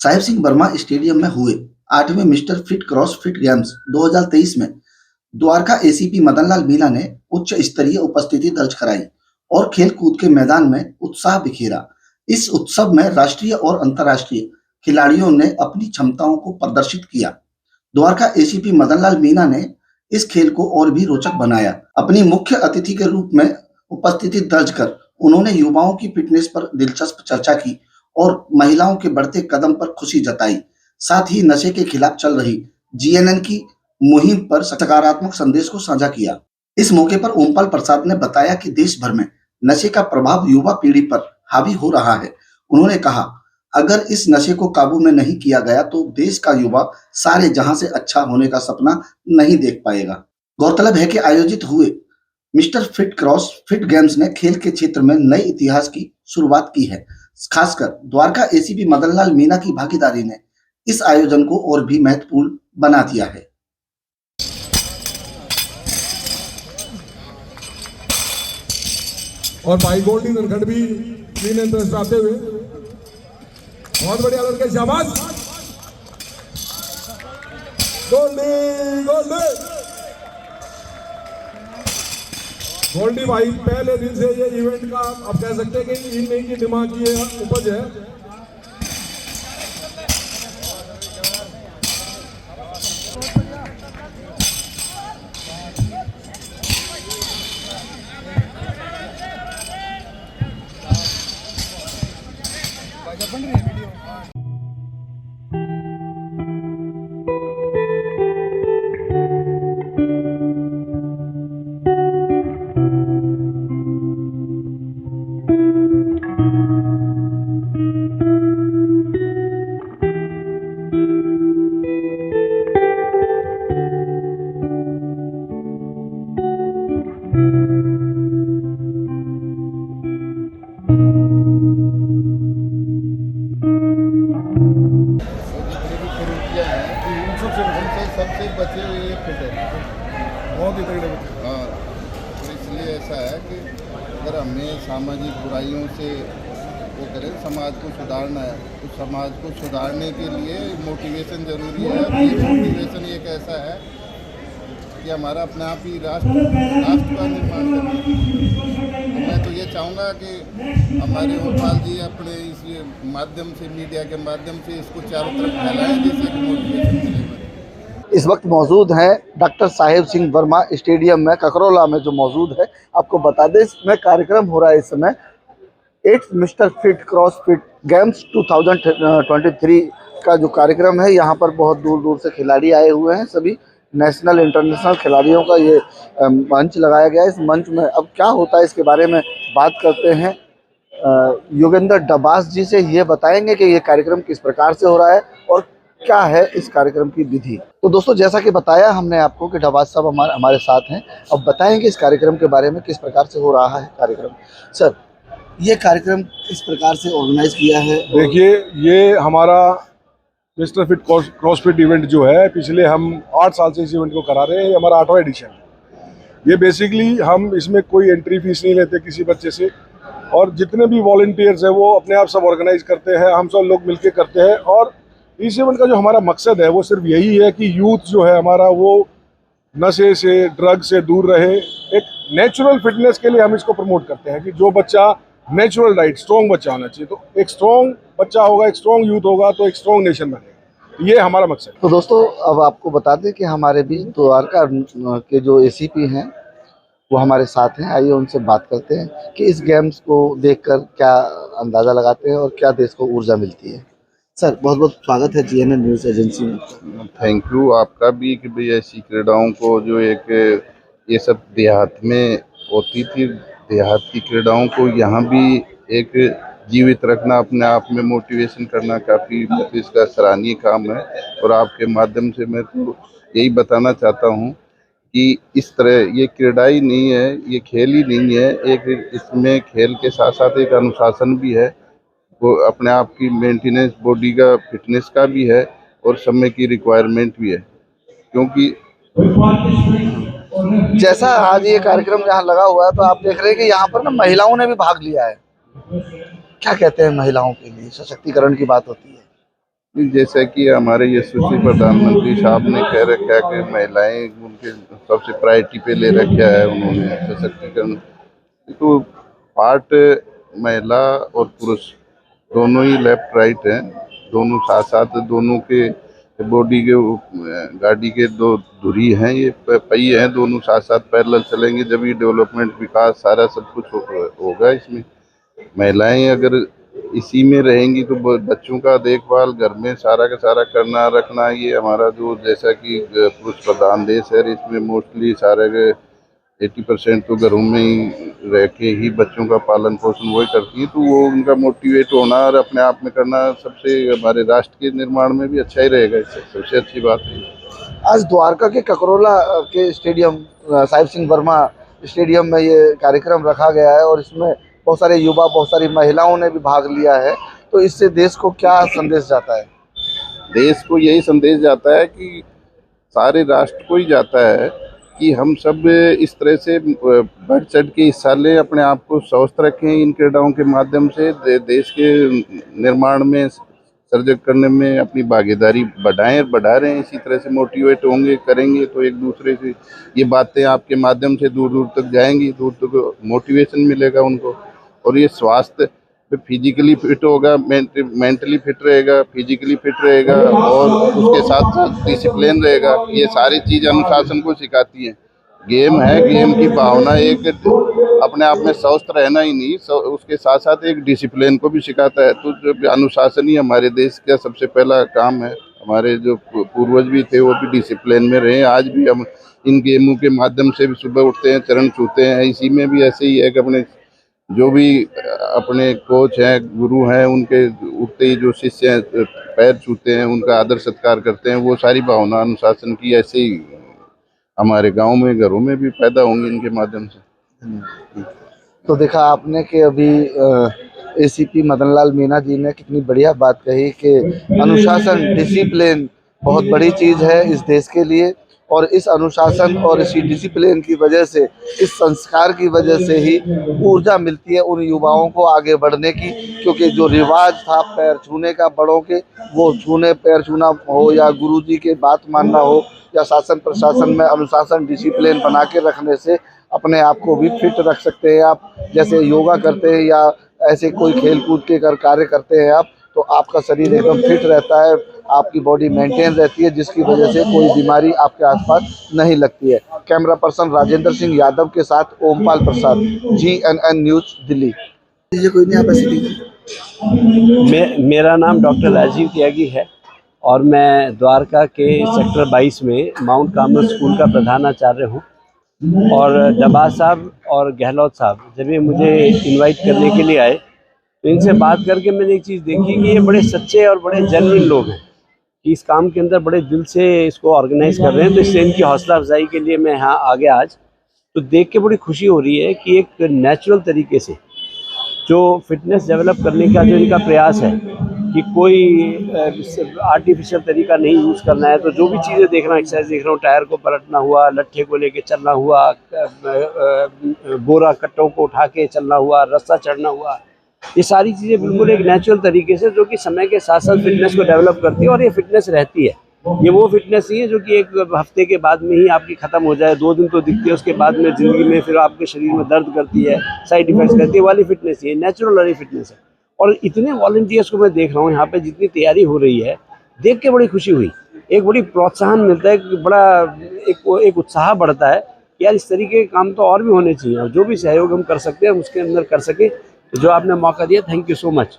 Sahib Singh Verma stadium में हुए 8वें mister fit cross fit games 2023 में द्वारका एसीपी मदनलाल मीणा ने उच्च स्तरीय उपस्थिति दर्ज कराई और खेल कूद के मैदान में उत्साह बिखेरा। इस उत्सव में राष्ट्रीय और अंतर्राष्ट्रीय खिलाड़ियों ने अपनी क्षमताओं को प्रदर्शित किया। द्वारका एसीपी मदनलाल मीणा ने इस खेल को और भी रोचक बनाया। अपनी मुख्य अतिथि के रूप में उपस्थिति दर्ज कर उन्होंने युवाओं की फिटनेस पर दिलचस्प चर्चा की और महिलाओं के बढ़ते कदम पर खुशी जताई। साथ ही नशे के खिलाफ चल रही जीएनएन की मुहिम पर सकारात्मक संदेश को साझा किया। इस मौके पर ओमपाल प्रसाद ने बताया कि देश भर में नशे का प्रभाव युवा पीढ़ी पर हावी हो रहा है। उन्होंने कहा, अगर इस नशे को काबू में नहीं किया गया तो देश का युवा सारे जहां से अच्छा होने का सपना नहीं देख पाएगा। गौरतलब है कि आयोजित हुए mister fit cross fit games ने खेल के क्षेत्र में नए इतिहास की शुरुआत की है। खासकर द्वारका एसीपी मदनलाल मीणा की भागीदारी ने इस आयोजन को और भी महत्वपूर्ण बना दिया है। और भाई गोल्डी नरखड़ भी क्लीन एंड बेस्ट आते हुए बहुत बढ़िया लड़के, शाबाश गोल्डी गोल्डी गोल्डी भाई पहले दिन से ये इवेंट का आप कह सकते हैं कि इन की दिमाग की उपज है। बन रही है वीडियो। सबसे बचे हुए फिट है, बहुत ही तगड़े बच्चे। हाँ, तो इसलिए ऐसा है कि अगर हमें सामाजिक बुराइयों से वो करें, समाज को सुधारना है, तो समाज को सुधारने के लिए मोटिवेशन जरूरी है। ये मोटिवेशन एक ऐसा है कि हमारा अपने आप ही राष्ट्र का निर्माण करना। तो मैं तो ये चाहूँगा कि हमारे ओमपाल जी अपने इस माध्यम से, मीडिया के माध्यम से इसको चारों तरफ फैलाएं, जिससे कि मोटिवेशन मिलेगा। इस वक्त मौजूद है डॉक्टर साहिब सिंह वर्मा स्टेडियम में, ककरौला में जो मौजूद है। आपको बता दें इसमें कार्यक्रम हो रहा है इस समय 8th mister fit cross fit games 2023 का जो कार्यक्रम है। यहाँ पर बहुत दूर दूर से खिलाड़ी आए हुए हैं। सभी नेशनल इंटरनेशनल खिलाड़ियों का ये मंच लगाया गया है। इस मंच में अब क्या होता है इसके बारे में बात करते हैं। योगेंद्र डबास जी से ये बताएंगे कि ये कार्यक्रम किस प्रकार से हो रहा है और क्या है इस कार्यक्रम की विधि। तो दोस्तों, जैसा कि बताया हमने आपको कि डबास साहब हमारे साथ हैं। अब बताएंगे इस कार्यक्रम के बारे में, किस प्रकार से हो रहा है कार्यक्रम। सर, ये कार्यक्रम किस प्रकार से ऑर्गेनाइज किया है? देखिए, ये हमारा mister fit cross fit event जो है, पिछले हम 8 साल से इस इवेंट को करा रहे हैं। ये हमारा 8वां एडिशन है। ये बेसिकली हम इसमें कोई एंट्री फीस नहीं लेते किसी बच्चे से, और जितने भी वॉलंटियर्स हैं वो अपने आप सब ऑर्गेनाइज करते हैं, हम सब लोग मिलके करते हैं। और इस इवेंट का जो हमारा मकसद है वो सिर्फ यही है कि यूथ जो है हमारा, वो नशे से, ड्रग से दूर रहे। एक नेचुरल फिटनेस के लिए हम इसको प्रमोट करते हैं कि जो बच्चा नेचुरल डाइट, स्ट्रॉन्ग बच्चा होना चाहिए। तो एक स्ट्रॉन्ग बच्चा होगा, एक स्ट्रॉन्ग यूथ होगा, तो एक स्ट्रॉन्ग नेशन बनेगा। ये हमारा मकसद है। तो दोस्तों, अब आपको बता दें कि हमारे बीच द्वारका के जो एसीपी हैं वो हमारे साथ हैं। आइए उनसे बात करते हैं कि इस गेम्स को देखकर क्या अंदाज़ा लगाते हैं और क्या देश को ऊर्जा मिलती है। सर, बहुत बहुत स्वागत है जीएनएन न्यूज़ एजेंसी में। थैंक यू आपका भी कि भाई ऐसी क्रीड़ाओं को जो एक ये सब देहात में होती थी, देहात की क्रीड़ाओं को यहाँ भी एक जीवित रखना, अपने आप में मोटिवेशन करना काफ़ी इसका सराहनीय काम है। और आपके माध्यम से मैं तो यही बताना चाहता हूँ कि इस तरह ये क्रीड़ा ही नहीं है, ये खेल ही नहीं है, एक इसमें खेल के साथ साथ एक अनुशासन भी है। वो अपने आप की मेंटेनेंस, बॉडी का फिटनेस का भी है और समय की रिक्वायरमेंट भी है, क्योंकि जैसा आज ये कार्यक्रम यहाँ लगा हुआ है तो आप देख रहे हैं कि यहाँ पर ना महिलाओं ने भी भाग लिया है। क्या कहते हैं महिलाओं के लिए सशक्तिकरण की बात होती है। जैसा कि हमारे यशस्वी प्रधानमंत्री साहब ने कह रखा है कि महिलाएं उनके सबसे प्रायोरिटी पे ले रखा है उन्होंने सशक्तिकरण। तो पार्ट महिला और पुरुष दोनों ही लेफ्ट राइट हैं, दोनों साथ साथ, दोनों के बॉडी के गाड़ी के दो धुरी हैं, ये पहिए हैं, दोनों साथ साथ पैरेलल चलेंगे जब ये डेवलपमेंट, विकास सारा सब कुछ होगा इसमें। महिलाएं अगर इसी में रहेंगी तो बच्चों का देखभाल घर में सारा का सारा करना रखना, ये हमारा जो जैसा कि पुरुष प्रधान देश है, इसमें मोस्टली सारे 80% तो घरों में ही रह के ही बच्चों का पालन पोषण वही करती है, तो वो उनका मोटिवेट होना और अपने आप में करना सबसे हमारे राष्ट्र के निर्माण में भी अच्छा ही रहेगा। इससे सबसे अच्छी बात है। आज द्वारका के ककरोला के स्टेडियम साहिब सिंह वर्मा स्टेडियम में ये कार्यक्रम रखा गया है और इसमें बहुत सारे युवा, बहुत सारी महिलाओं ने भी भाग लिया है। तो इससे देश को क्या संदेश जाता है। देश को यही संदेश जाता है कि सारे राष्ट्र को ही जाता है कि हम सब इस तरह से बढ़ चढ़ के हिस्सा लें, अपने आप को स्वस्थ रखें, इन क्रीड़ाओं के माध्यम से देश के निर्माण में, सर्जक करने में अपनी भागीदारी बढ़ाएं और बढ़ा रहे हैं। इसी तरह से मोटिवेट होंगे, करेंगे तो एक दूसरे से ये बातें आपके माध्यम से दूर दूर तक जाएंगी, दूर तक मोटिवेशन मिलेगा उनको, और ये स्वास्थ्य फिजिकली फिट होगा, मेंटली फिट रहेगा, फिजिकली फिट रहेगा और उसके साथ डिसिप्लिन रहेगा। ये सारी चीज़ अनुशासन को सिखाती हैं। गेम है, गेम की भावना एक अपने आप में स्वस्थ रहना ही नहीं, उसके साथ साथ एक डिसिप्लिन को भी सिखाता है। तो जो अनुशासन ही हमारे देश का सबसे पहला काम है। हमारे जो पूर्वज भी थे वो भी डिसिप्लिन में रहे। आज भी हम इन गेमों के माध्यम से भी सुबह उठते हैं, चरण छूते हैं। इसी में भी ऐसे ही है कि अपने जो भी अपने कोच हैं, गुरु हैं, उनके उठते ही जो शिष्य हैं पैर छूते हैं, उनका आदर सत्कार करते हैं। वो सारी भावना अनुशासन की ऐसे ही हमारे गांव में, घरों में भी पैदा होंगी इनके माध्यम से। तो देखा आपने कि अभी एसीपी मदन लाल मीना जी ने कितनी बढ़िया बात कही कि अनुशासन, डिसिप्लिन बहुत बड़ी चीज़ है इस देश के लिए, और इस अनुशासन और इसी डिसिप्लिन की वजह से, इस संस्कार की वजह से ही ऊर्जा मिलती है उन युवाओं को आगे बढ़ने की। क्योंकि जो रिवाज था पैर छूने का बड़ों के, वो छूने पैर छूना हो या गुरुजी के बात मानना हो या शासन प्रशासन में अनुशासन, डिसिप्लिन बना के रखने से अपने आप को भी फिट रख सकते हैं आप। जैसे योगा करते हैं या ऐसे कोई खेल कूद के कार्य करते हैं आप, तो आपका शरीर एकदम फिट रहता है, आपकी बॉडी मेंटेन रहती है, जिसकी वजह से कोई बीमारी आपके आसपास नहीं लगती है। कैमरा पर्सन राजेंद्र सिंह यादव के साथ ओमपाल प्रसाद, GNN न्यूज़, दिल्ली। कोई नहीं, आप ऐसे मेरा नाम डॉक्टर राजीव त्यागी है और मैं द्वारका के सेक्टर 22 में माउंट कार्मल स्कूल का प्रधानाचार्य हूँ। और डबाज साहब और गहलोत साहब जब ये मुझे इनवाइट करने के लिए आए तो इनसे बात करके मैंने एक चीज़ देखी कि ये बड़े सच्चे और बड़े जेन्युइन लोग हैं कि इस काम के अंदर बड़े दिल से इसको ऑर्गेनाइज कर रहे हैं। तो इससे इनकी हौसला अफजाई के लिए मैं यहाँ आ गया आज। तो देख के बड़ी खुशी हो रही है कि एक नेचुरल तरीके से जो फिटनेस डेवलप करने का जो इनका प्रयास है कि कोई आर्टिफिशियल तरीका नहीं यूज़ करना है। तो जो भी चीज़ें देख रहा हूँ, एक्सरसाइज देख रहा हूँ, टायर को पलटना हुआ, लट्ठे को लेके चलना हुआ, बोरा कट्टों को उठा के चलना हुआ, रास्ता चढ़ना हुआ, ये सारी चीज़ें बिल्कुल एक नेचुरल तरीके से जो कि समय के साथ साथ फिटनेस को डेवलप करती है। और ये फिटनेस रहती है, ये वो फिटनेस नहीं है जो कि एक हफ्ते के बाद में ही आपकी ख़त्म हो जाए, 2 दिन तो दिखती है, उसके बाद में ज़िंदगी में फिर आपके शरीर में दर्द करती है, साइड इफेक्ट्स करती है, वाली फिटनेस ये नेचुरल वाली फिटनेस है। और इतने वॉलंटियर्स को मैं देख रहा हूँ यहाँ पे, जितनी तैयारी हो रही है देख के बड़ी खुशी हुई। एक बड़ी प्रोत्साहन मिलता है, बड़ा एक उत्साह बढ़ता है कि यार इस तरीके के काम तो और भी होने चाहिए, और जो भी सहयोग हम कर सकते हैं उसके अंदर कर सके। तो जो आपने मौका दिया, थैंक यू सो मच।